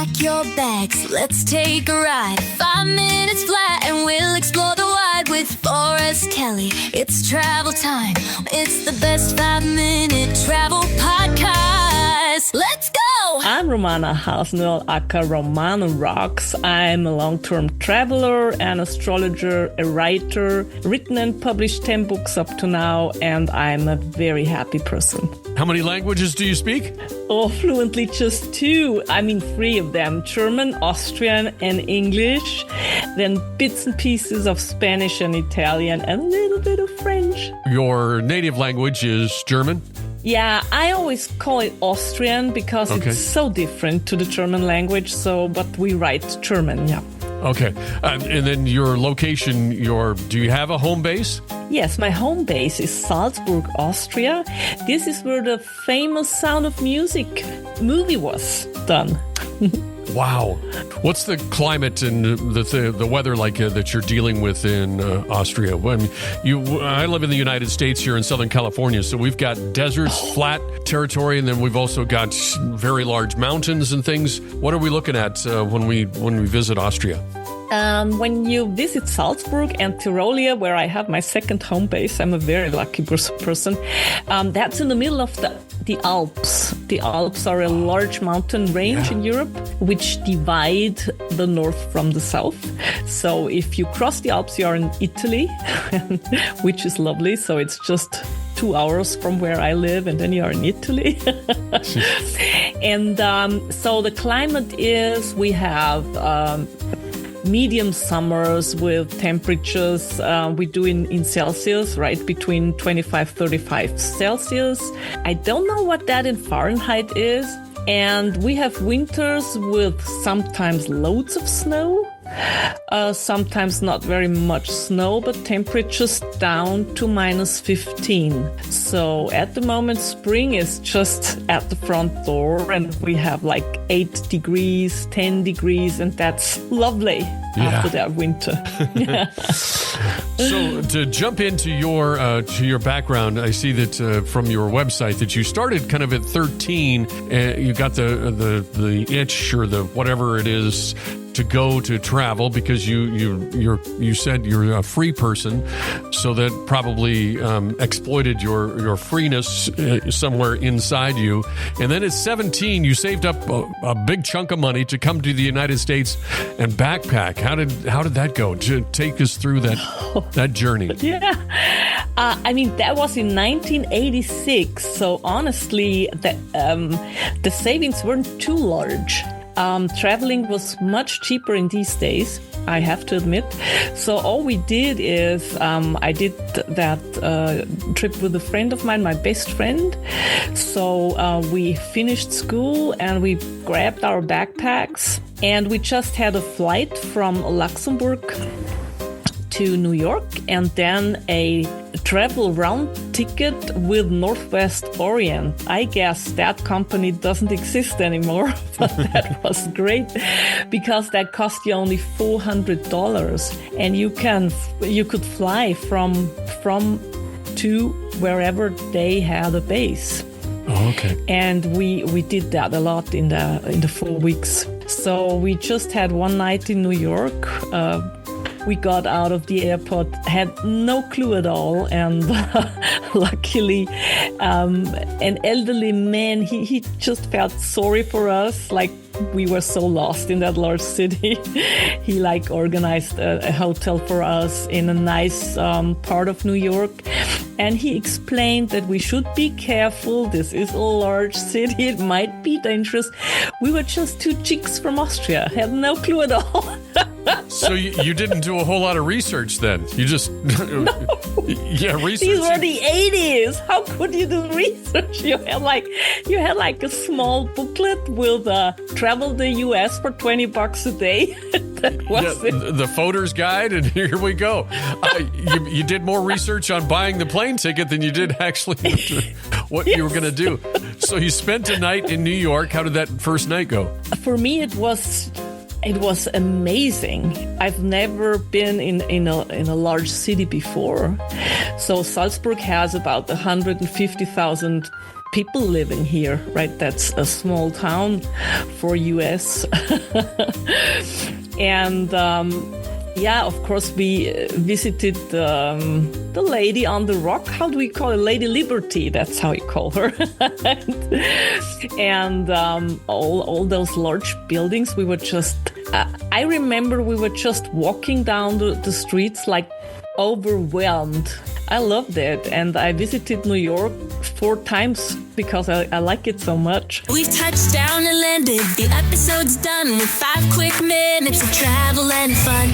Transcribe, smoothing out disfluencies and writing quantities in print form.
pack your bags, let's take a ride. 5 minutes flat and we'll explore the wide with Forrest Kelly. It's travel time. It's the best 5-minute travel podcast. Let's go! I'm Romana Hasenöhrl, aka Romana Rocks. I'm a long-term traveler, an astrologer, a writer, written and published 10 books up to now, and I'm a very happy person. How many languages do you speak? Oh, fluently just 2. I mean 3 of them, German, Austrian, and English. Then bits and pieces of Spanish and Italian, and a little bit of French. Your native language is German? Yeah, I always call it Austrian because it's so different to the German language. But we write German, yeah. Okay. And then your location, do you have a home base? Yes, my home base is Salzburg, Austria. This is where the famous Sound of Music movie was done. Wow. What's the climate and the weather like that you're dealing with in Austria? I live in the United States here in Southern California, so we've got deserts, flat territory, and then we've also got very large mountains and things. What are we looking at when we visit Austria? When you visit Salzburg and Tyrolia, where I have my second home base, I'm a very lucky person. That's in the middle of the Alps. The Alps are a large mountain range in Europe, which divide the north from the south. So if you cross the Alps, you are in Italy, which is lovely. So it's just 2 hours from where I live, and then you are in Italy. And so the climate is, we have medium summers with temperatures we do in Celsius, right, between 25-35 Celsius. I don't know what that in Fahrenheit is. And we have winters with sometimes loads of snow, sometimes not very much snow, but temperatures down to -15. So at the moment, spring is just at the front door, and we have like 8 degrees, 10 degrees, and that's lovely after that winter. So to jump into your background, I see that from your website that you started kind of at 13. You got the itch or the whatever it is to go to travel because you said you're a free person, so that probably exploited your freeness somewhere inside you. And then at 17, you saved up a big chunk of money to come to the United States and backpack. How did that go? To take us through that journey. Yeah. I mean, that was in 1986. So honestly, the savings weren't too large. Traveling was much cheaper in these days, I have to admit. So all we did is I did that trip with a friend of mine, my best friend. So we finished school and we grabbed our backpacks and we just had a flight from Luxembourg to New York and then a travel round ticket with Northwest Orient. I guess that company doesn't exist anymore, but that was great because that cost you only $400 and you could fly from to wherever they had a base. Oh, okay. And we did that a lot in the 4 weeks. So we just had one night in New York. We got out of the airport, had no clue at all, and luckily, an elderly man, he just felt sorry for us, like we were so lost in that large city. He organized a hotel for us in a nice part of New York, and he explained that we should be careful. This is a large city; it might be dangerous. We were just 2 chicks from Austria, had no clue at all. So you didn't do a whole lot of research then? You just research. These were the 80s. How could you do research? You had like a small booklet with travel the US for $20 a day. That was it. The Foder's Guide, and here we go. You did more research on buying the plane ticket than you did actually what you were going to do. So you spent a night in New York. How did that first night go? For me, it was amazing. I've never been in a large city before. So Salzburg has about 150,000 people living here, right? That's a small town for US. And yeah, of course, we visited the lady on the rock. How do we call it? Lady Liberty. That's how we call her. and all those large buildings. We were just. I remember we were just walking down the streets like overwhelmed. I loved it, and I visited New York 4 times because I like it so much. We've touched down and landed. The episode's done with 5 quick minutes of travel and fun.